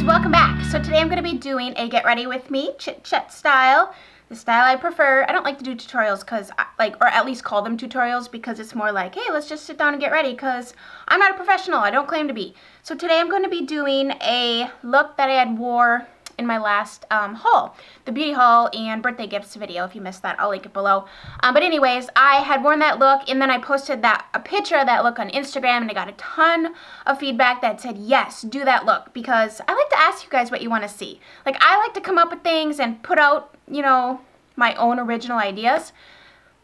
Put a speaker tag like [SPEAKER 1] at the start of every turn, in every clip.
[SPEAKER 1] welcome back. So today I'm going to be doing a get ready with me chit chat style. The style I prefer. I don't like to do tutorials because or at least call them tutorials, because it's more like, hey, let's just sit down and get ready, because I'm not a professional. I don't claim to be. So today I'm going to be doing a look that I had wore in my last haul, the beauty haul and birthday gifts video. If you missed that, I'll link it below. But anyways, I had worn that look, and then I posted a picture of that look on Instagram, and I got a ton of feedback that said, yes, do that look, because I like to ask you guys what you want to see. Like, I like to come up with things and put out, you know, my own original ideas.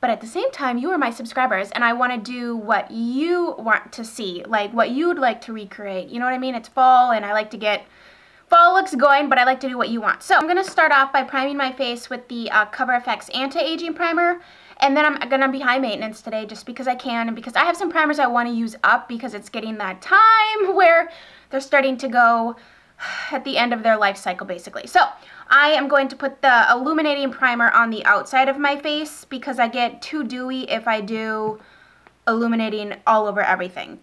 [SPEAKER 1] But at the same time, you are my subscribers, and I want to do what you want to see, like what you'd like to recreate. You know what I mean? It's fall, and I like to get fall looks going, but I like to do what you want. So I'm going to start off by priming my face with the Cover FX Anti-Aging Primer. And then I'm going to be high maintenance today just because I can, and because I have some primers I want to use up, because it's getting that time where they're starting to go at the end of their life cycle, basically. So I am going to put the illuminating primer on the outside of my face, because I get too dewy if I do illuminating all over everything.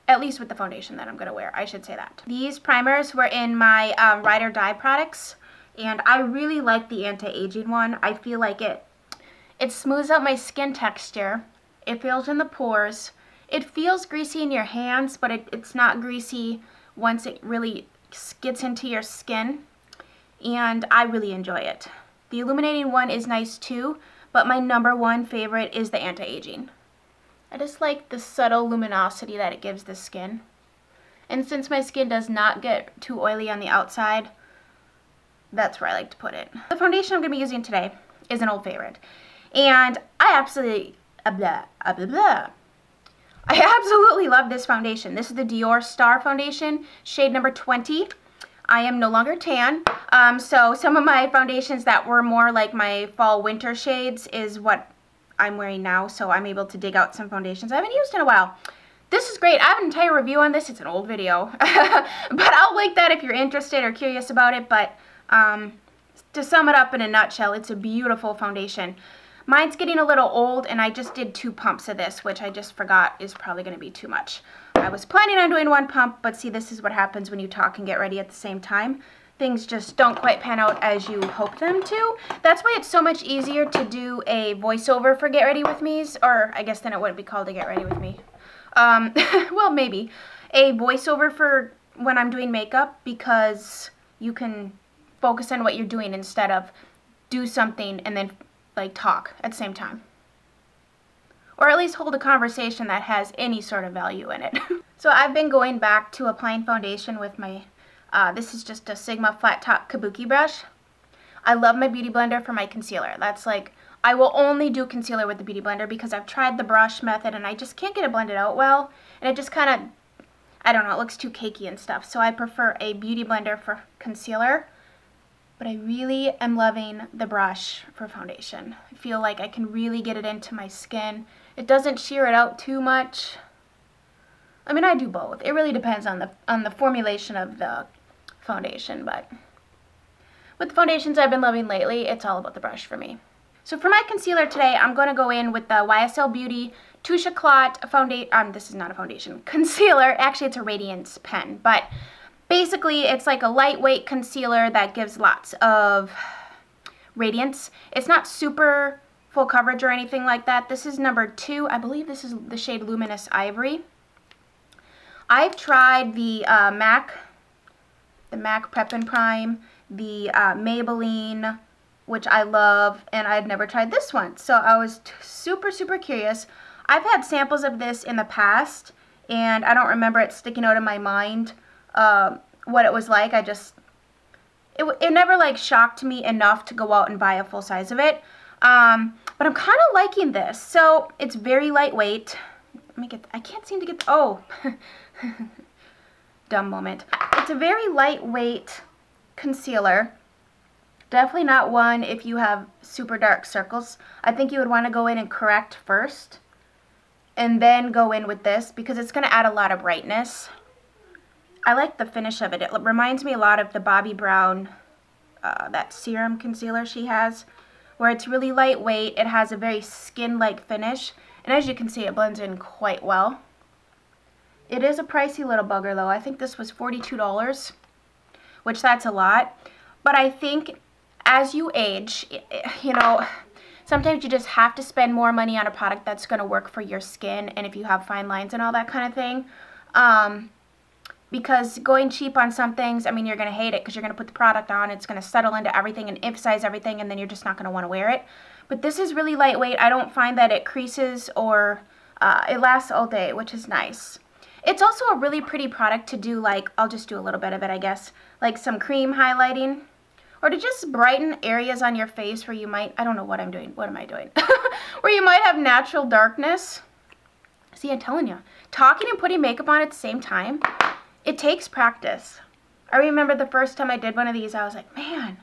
[SPEAKER 1] At least with the foundation that I'm going to wear, I should say that. These primers were in my Ride or Die products, and I really like the anti-aging one. I feel like it smooths out my skin texture. It fills in the pores. It feels greasy in your hands, but it's not greasy once it really gets into your skin, and I really enjoy it. The illuminating one is nice too, but my #1 favorite is the anti-aging. I just like the subtle luminosity that it gives the skin. And since my skin does not get too oily on the outside, that's where I like to put it. The foundation I'm going to be using today is an old favorite. And I absolutely, I absolutely love this foundation. This is the Dior Star Foundation, shade number 20. I am no longer tan, so some of my foundations that were more like my fall winter shades is what I'm wearing now, so I'm able to dig out some foundations I haven't used in a while. This is great. I have an entire review on this. It's an old video, but I'll link that if you're interested or curious about it. But to sum it up in a nutshell, it's a beautiful foundation. Mine's getting a little old, and I just did 2 pumps of this, which I just forgot is probably going to be too much. I was planning on doing 1 pump, but see, this is what happens when you talk and get ready at the same time. Things just don't quite pan out as you hope them to. That's why it's so much easier to do a voiceover for Get Ready With Me's, or I guess then it wouldn't be called a Get Ready With Me. Well, maybe. A voiceover for when I'm doing makeup, because you can focus on what you're doing instead of do something and then like talk at the same time. Or at least hold a conversation that has any sort of value in it. So I've been going back to applying foundation with my this is just a Sigma flat top kabuki brush. I love my Beauty Blender for my concealer. That's like, I will only do concealer with the Beauty Blender, because I've tried the brush method and I just can't get it blended out well. And it just kind of, I don't know, it looks too cakey and stuff. So I prefer a Beauty Blender for concealer. But I really am loving the brush for foundation. I feel like I can really get it into my skin. It doesn't sheer it out too much. I mean, I do both. It really depends on the formulation of the foundation, but with the foundations I've been loving lately, it's all about the brush for me. So for my concealer today, I'm going to go in with the YSL Beauty Touche Éclat foundation. This is not a foundation. Concealer. Actually, it's a Radiance pen, but basically it's like a lightweight concealer that gives lots of radiance. It's not super full coverage or anything like that. This is #2. I believe this is the shade Luminous Ivory. I've tried the MAC Prep and Prime, the Maybelline, which I love, and I'd never tried this one. So I was super curious. I've had samples of this in the past, and I don't remember it sticking out in my mind what it was like. It never like shocked me enough to go out and buy a full size of it. But I'm kind of liking this. So it's very lightweight. I can't seem to get, oh. Dumb moment. It's a very lightweight concealer. Definitely not one if you have super dark circles. I think you would want to go in and correct first, and then go in with this, because it's going to add a lot of brightness. I like the finish of it. It reminds me a lot of the Bobbi Brown, that serum concealer she has, where it's really lightweight. It has a very skin-like finish, and as you can see, it blends in quite well. It is a pricey little bugger though. I think this was $42, which that's a lot. But I think as you age, you know, sometimes you just have to spend more money on a product that's going to work for your skin and if you have fine lines and all that kind of thing. Because going cheap on some things, I mean, you're going to hate it because you're going to put the product on, it's going to settle into everything and emphasize everything, and then you're just not going to want to wear it. But this is really lightweight. I don't find that it creases or it lasts all day, which is nice. It's also a really pretty product to do, like, I'll just do a little bit of it, I guess, like some cream highlighting, or to just brighten areas on your face where you might, I don't know what I'm doing, what am I doing? Where you might have natural darkness. See, I'm telling you, talking and putting makeup on at the same time, it takes practice. I remember the first time I did one of these, I was like, man,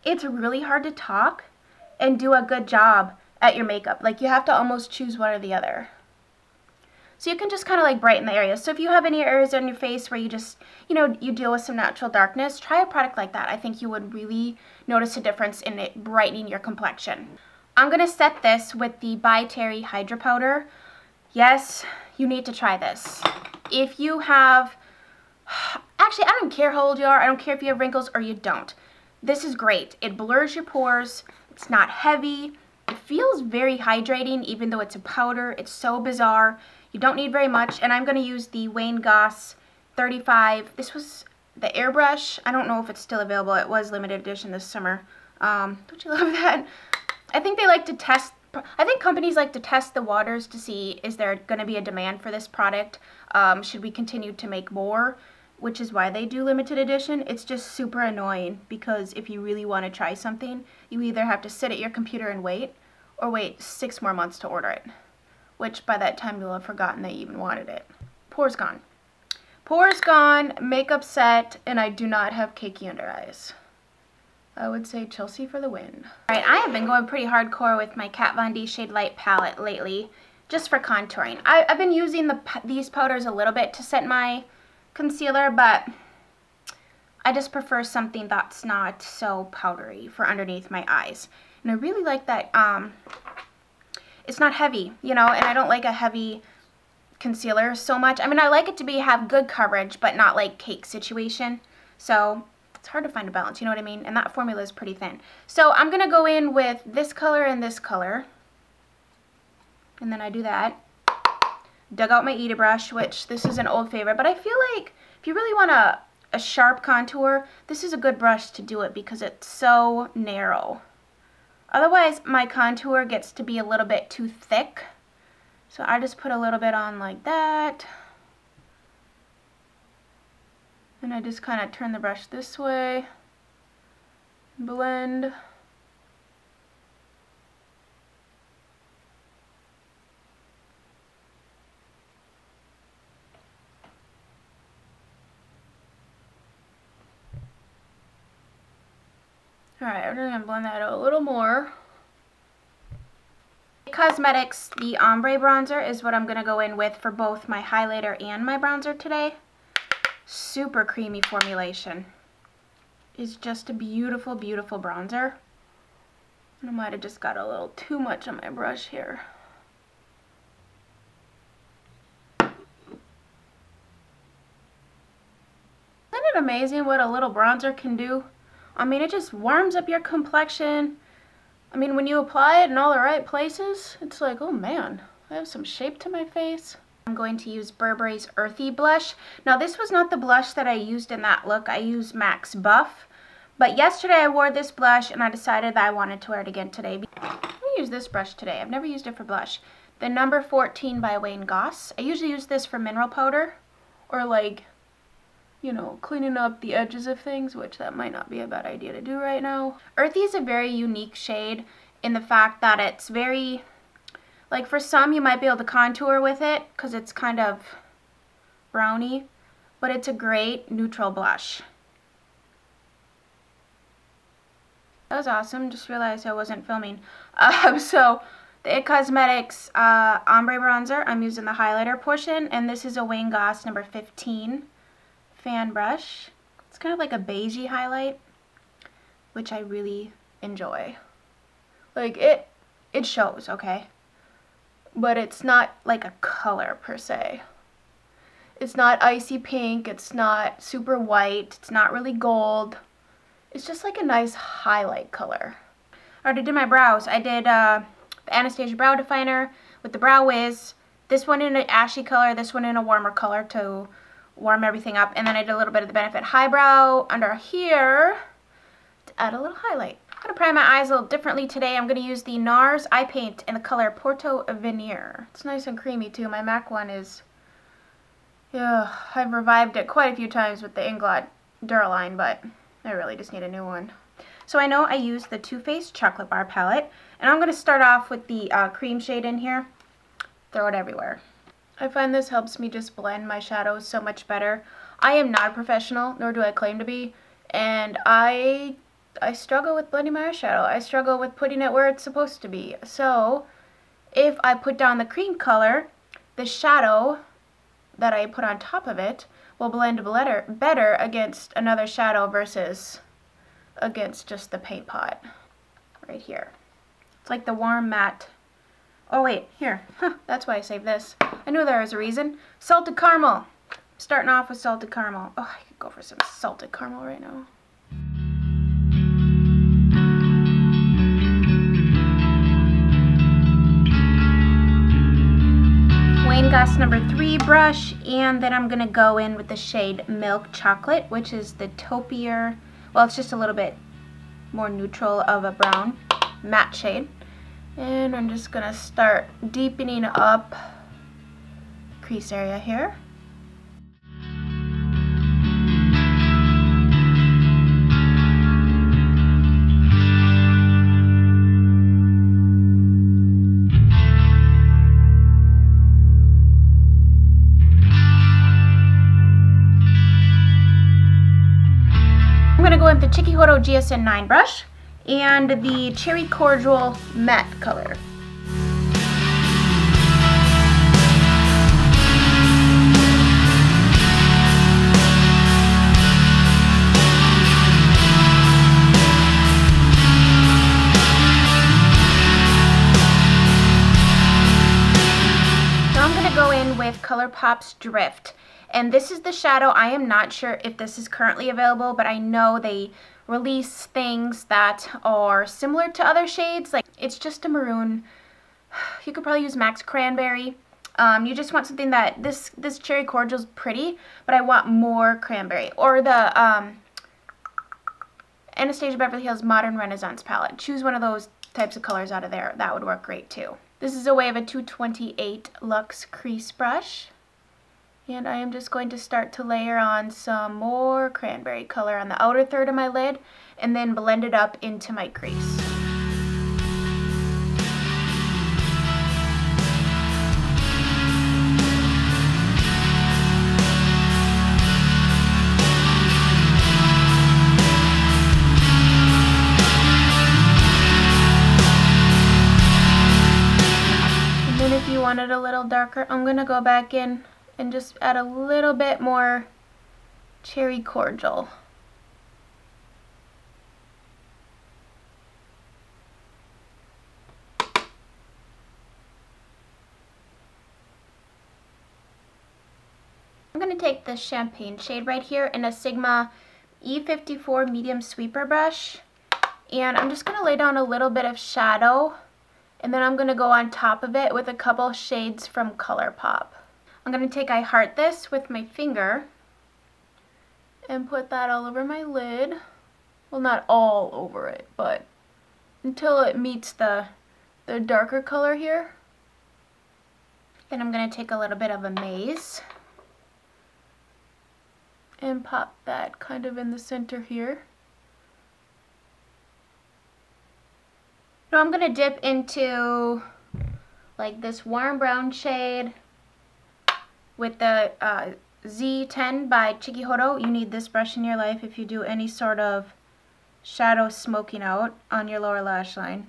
[SPEAKER 1] it's really hard to talk and do a good job at your makeup. Like, you have to almost choose one or the other. So you can just kind of like brighten the areas. So if you have any areas on your face where you just, you know, you deal with some natural darkness, try a product like that. I think you would really notice a difference in it brightening your complexion. I'm going to set this with the By Terry Hydra Powder. Yes, you need to try this. If you have, actually, I don't care how old you are. I don't care if you have wrinkles or you don't. This is great. It blurs your pores. It's not heavy. It feels very hydrating even though it's a powder. It's so bizarre. You don't need very much. And I'm going to use the Wayne Goss 35. This was the airbrush. I don't know if it's still available. It was limited edition this summer. Don't you love that? I think they like to test, I think companies like to test the waters to see, is there going to be a demand for this product? Should we continue to make more? Which is why they do limited edition. It's just super annoying because if you really want to try something, you either have to sit at your computer and wait, or wait 6 more months to order it. Which by that time you'll have forgotten they even wanted it. Pores gone. Pores gone, makeup set, and I do not have cakey under eyes. I would say Chelsea for the win. Alright, I have been going pretty hardcore with my Kat Von D Shade Light palette lately, just for contouring. I've been using these powders a little bit to set my concealer, but I just prefer something that's not so powdery for underneath my eyes. And I really like that, it's not heavy, you know, and I don't like a heavy concealer so much. I mean, I like it to have good coverage, but not like cake situation. So it's hard to find a balance, you know what I mean? And that formula is pretty thin. So I'm going to go in with this color and this color. And then I do that. Dug out my Eda brush, which this is an old favorite, but I feel like if you really want a sharp contour, this is a good brush to do it because it's so narrow. Otherwise, my contour gets to be a little bit too thick. So I just put a little bit on like that. And I just kind of turn the brush this way. Blend. Alright, I'm going to blend that out a little more. Cosmetics, the Ombre Bronzer is what I'm going to go in with for both my highlighter and my bronzer today. Super creamy formulation. It's just a beautiful, beautiful bronzer. I might have just got a little too much on my brush here. Isn't it amazing what a little bronzer can do? I mean, it just warms up your complexion. I mean, when you apply it in all the right places, it's like, oh man, I have some shape to my face. I'm going to use Burberry's Earthy Blush. Now, this was not the blush that I used in that look. I used Max Buff. But yesterday I wore this blush and I decided that I wanted to wear it again today. I'm going to use this brush today. I've never used it for blush. The number 14 by Wayne Goss. I usually use this for mineral powder or like, you know, cleaning up the edges of things, which that might not be a bad idea to do right now. Earthy is a very unique shade in the fact that it's very, like for some you might be able to contour with it because it's kind of browny, but it's a great neutral blush. That was awesome. Just realized I wasn't filming. So the It Cosmetics Ombre Bronzer, I'm using the highlighter portion, and this is a Wayne Goss number 15 fan brush. It's kind of like a beigey highlight, which I really enjoy. Like it shows, okay? But it's not like a color per se. It's not icy pink, it's not super white, it's not really gold. It's just like a nice highlight color. I already did my brows. I did the Anastasia Brow Definer with the Brow Wiz. This one in an ashy color, this one in a warmer color to warm everything up. And then I did a little bit of the Benefit Highbrow under here to add a little highlight. I'm going to prime my eyes a little differently today. I'm going to use the NARS Eye Paint in the color Porto Veneer. It's nice and creamy too. My MAC one is, yeah, I've revived it quite a few times with the Inglot Duraline, but I really just need a new one. So I know I used the Too Faced Chocolate Bar palette, and I'm going to start off with the cream shade in here. Throw it everywhere. I find this helps me just blend my shadows so much better. I am not a professional, nor do I claim to be, and I struggle with blending my eyeshadow. I struggle with putting it where it's supposed to be. So if I put down the cream color, the shadow that I put on top of it will blend better against another shadow versus against just the paint pot right here. It's like the warm matte. Oh wait, here. That's why I saved this. I knew there was a reason. Salted caramel. Starting off with salted caramel. Oh, I could go for some salted caramel right now. Wayne Goss number 3 brush, and then I'm gonna go in with the shade Milk Chocolate, which is the taupier, well, it's just a little bit more neutral of a brown matte shade. And I'm just gonna start deepening up the crease area here. I'm gonna go with the Chikihoro GSN 9 brush and the Cherry Cordial matte color. So I'm going to go in with ColourPop's Drift. And this is the shadow. I am not sure if this is currently available, but I know they release things that are similar to other shades. Like, it's just a maroon. You could probably use Max Cranberry. You just want something that, this Cherry Cordial is pretty, but I want more cranberry. Or the Anastasia Beverly Hills Modern Renaissance palette. Choose one of those types of colors out of there. That would work great too. This is a way of a 228 Luxe crease brush. And I am just going to start to layer on some more cranberry color on the outer third of my lid and then blend it up into my crease. And then if you want it a little darker, I'm going to go back in and just add a little bit more Cherry Cordial. I'm going to take this champagne shade right here in a Sigma E54 medium sweeper brush, and I'm just going to lay down a little bit of shadow, and then I'm going to go on top of it with a couple shades from ColourPop. I'm going to take I Heart This with my finger and put that all over my lid. Well, not all over it, but until it meets the darker color here. Then I'm going to take a little bit of a Maze and pop that kind of in the center here. Now I'm going to dip into like this warm brown shade with the Z10 by Chikihoro. You need this brush in your life if you do any sort of shadow smoking out on your lower lash line.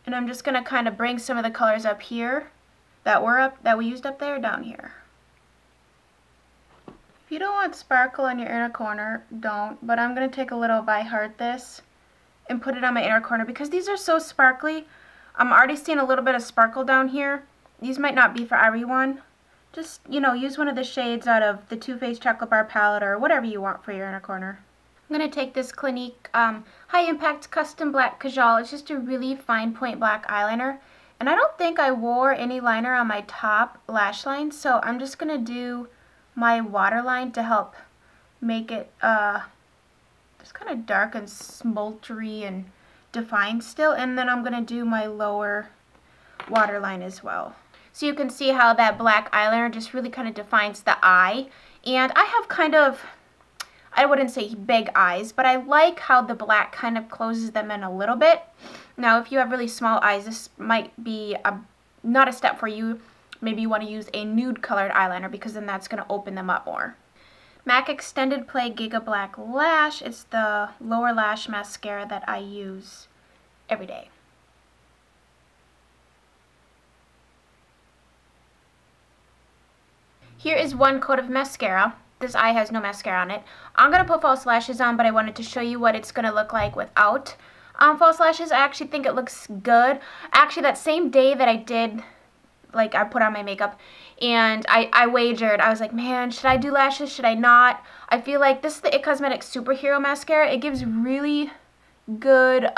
[SPEAKER 1] And I'm just going to kind of bring some of the colors up here that we used up there down here. If you don't want sparkle on your inner corner, don't. But I'm going to take a little of I Heart This and put it on my inner corner because these are so sparkly. I'm already seeing a little bit of sparkle down here these might not be for everyone. Just, you know, use one of the shades out of the Too Faced Chocolate Bar palette or whatever you want for your inner corner. I'm going to take this Clinique High Impact Custom Black Kajal. It's just a really fine point black eyeliner. And I don't think I wore any liner on my top lash line, so I'm just going to do my waterline to help make it just kind of dark and smoltery and defined still. And then I'm going to do my lower waterline as well. So you can see how that black eyeliner just really kind of defines the eye. And I have kind of, I wouldn't say big eyes, but I like how the black kind of closes them in a little bit. Now, if you have really small eyes, this might be not a step for you. Maybe you want to use a nude colored eyeliner because then that's going to open them up more. MAC Extended Play Giga Black Lash. It's the lower lash mascara that I use every day. Here is one coat of mascara. This eye has no mascara on it. I'm going to put false lashes on, but I wanted to show you what it's going to look like without false lashes. I actually think it looks good. Actually, that same day that I did, like, I put on my makeup, and I wagered. I was like, man, should I do lashes? Should I not? I feel like this is the It Cosmetics Superhero Mascara. It gives really good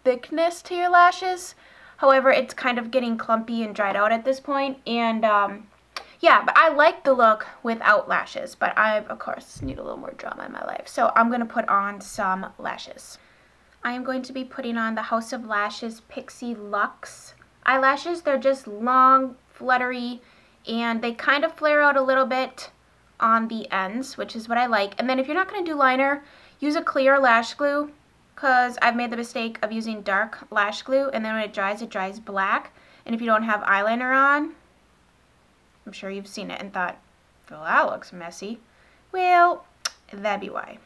[SPEAKER 1] thickness to your lashes. However, it's kind of getting clumpy and dried out at this point, and yeah, but I like the look without lashes, but I, of course, need a little more drama in my life. So I'm going to put on some lashes. I am going to be putting on the House of Lashes Pixie Luxe eyelashes. They're just long, fluttery, and they kind of flare out a little bit on the ends, which is what I like. And then if you're not going to do liner, use a clear lash glue, because I've made the mistake of using dark lash glue, and then when it dries black. And if you don't have eyeliner on, I'm sure you've seen it and thought, well, that looks messy. Well, that'd be why.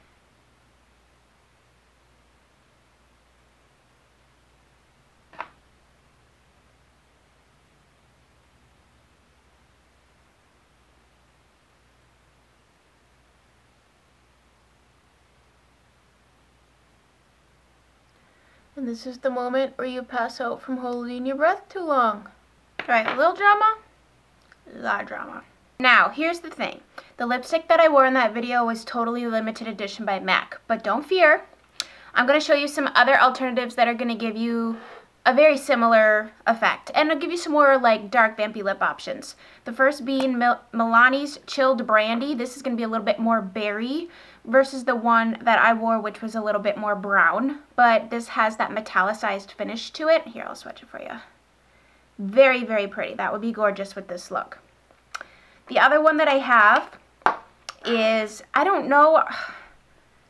[SPEAKER 1] And this is the moment where you pass out from holding your breath too long. Right, a little drama. A lot of drama. Now, here's the thing. The lipstick that I wore in that video was totally limited edition by MAC. But don't fear. I'm going to show you some other alternatives that are going to give you a very similar effect. And I'll give you some more like dark vampy lip options. The first being Milani's Chilled Brandy. This is going to be a little bit more berry versus the one that I wore, which was a little bit more brown. But this has that metallicized finish to it. Here, I'll swatch it for you. Very, very pretty. That would be gorgeous with this look. The other one that I have is, I don't know,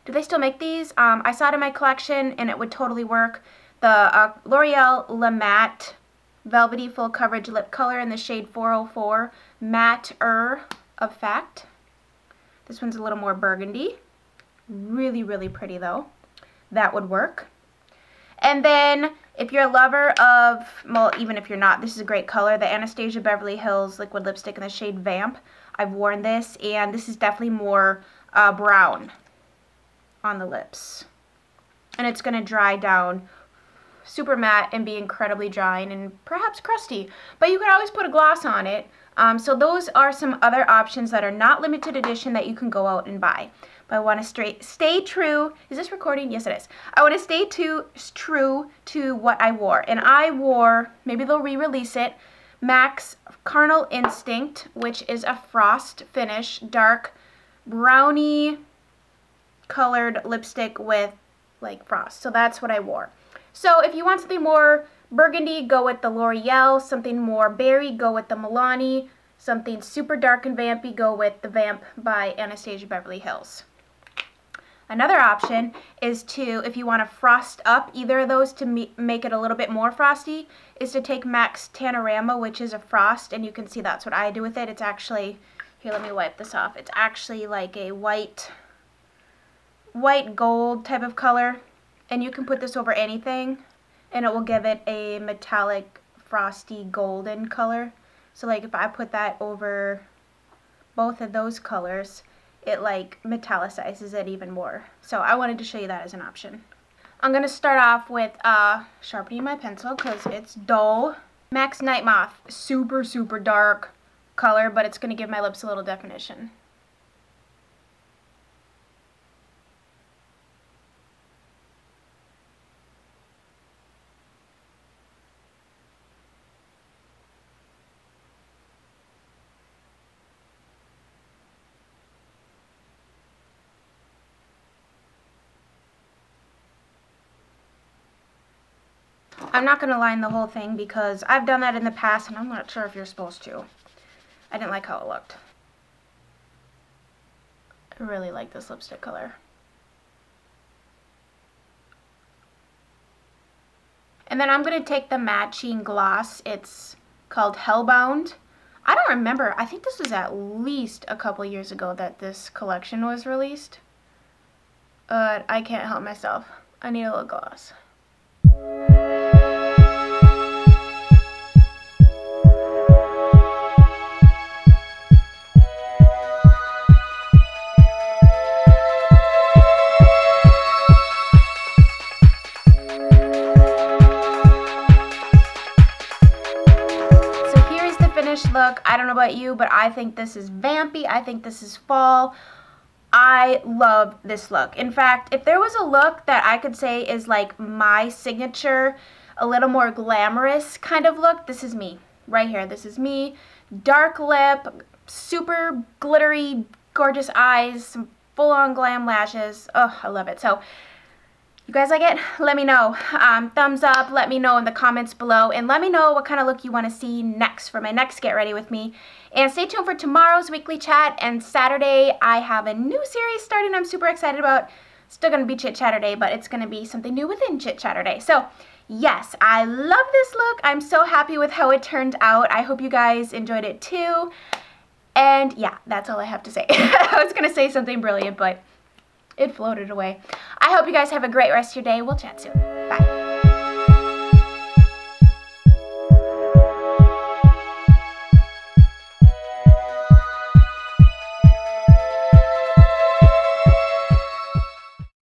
[SPEAKER 1] do they still make these? I saw it in my collection and it would totally work. The L'Oreal Le Matte Velvety Full Coverage Lip Color in the shade 404 Matte-er Effect. This one's a little more burgundy. Really, really pretty though. That would work. And then, if you're a lover of, well, even if you're not, this is a great color, the Anastasia Beverly Hills Liquid Lipstick in the shade Vamp. I've worn this, and this is definitely more brown on the lips. And it's going to dry down super matte and be incredibly drying and perhaps crusty. But you can always put a gloss on it. So those are some other options that are not limited edition that you can go out and buy. But I want to stay true. Is this recording? Yes, it is. I want to stay true to what I wore. And I wore, maybe they'll re-release it, MAC's Carnal Instinct, which is a frost finish, dark brownie colored lipstick with like frost. So that's what I wore. So if you want something more burgundy, go with the L'Oreal. Something more berry, go with the Milani. Something super dark and vampy, go with the Vamp by Anastasia Beverly Hills. Another option is to, if you want to frost up either of those to make it a little bit more frosty, is to take MAC's Tanorama, which is a frost, and you can see that's what I do with it. It's actually, here, let me wipe this off. It's actually like a white gold type of color, and you can put this over anything, and it will give it a metallic, frosty, golden color. So like if I put that over both of those colors, it like metallicizes it even more. So I wanted to show you that as an option. I'm going to start off with sharpening my pencil because it's dull MAC's Night Moth. Super, super dark color, but it's going to give my lips a little definition. I'm not going to line the whole thing because I've done that in the past and I'm not sure if you're supposed to. I didn't like how it looked. I really like this lipstick color. And then I'm going to take the matching gloss. It's called Hellbound. I don't remember. I think this was at least a couple years ago that this collection was released. I can't help myself. I need a lip gloss. Look, I don't know about you, but I think this is vampy. I think this is fall. I love this look. In fact, if there was a look that I could say is like my signature, a little more glamorous kind of look, this is me. Right here. This is me. Dark lip, super glittery, gorgeous eyes, some full-on glam lashes. Oh, I love it. So, you guys like it? Let me know. Thumbs up, let me know in the comments below, and let me know what kind of look you want to see next for my next Get Ready With Me. And stay tuned for tomorrow's weekly chat, and Saturday I have a new series starting I'm super excited about. Still going to be Chit Chatter Day, but it's going to be something new within Chit Chatter Day. So, yes, I love this look. I'm so happy with how it turned out. I hope you guys enjoyed it too. And yeah, that's all I have to say. I was going to say something brilliant, but it floated away. I hope you guys have a great rest of your day. We'll chat soon. Bye.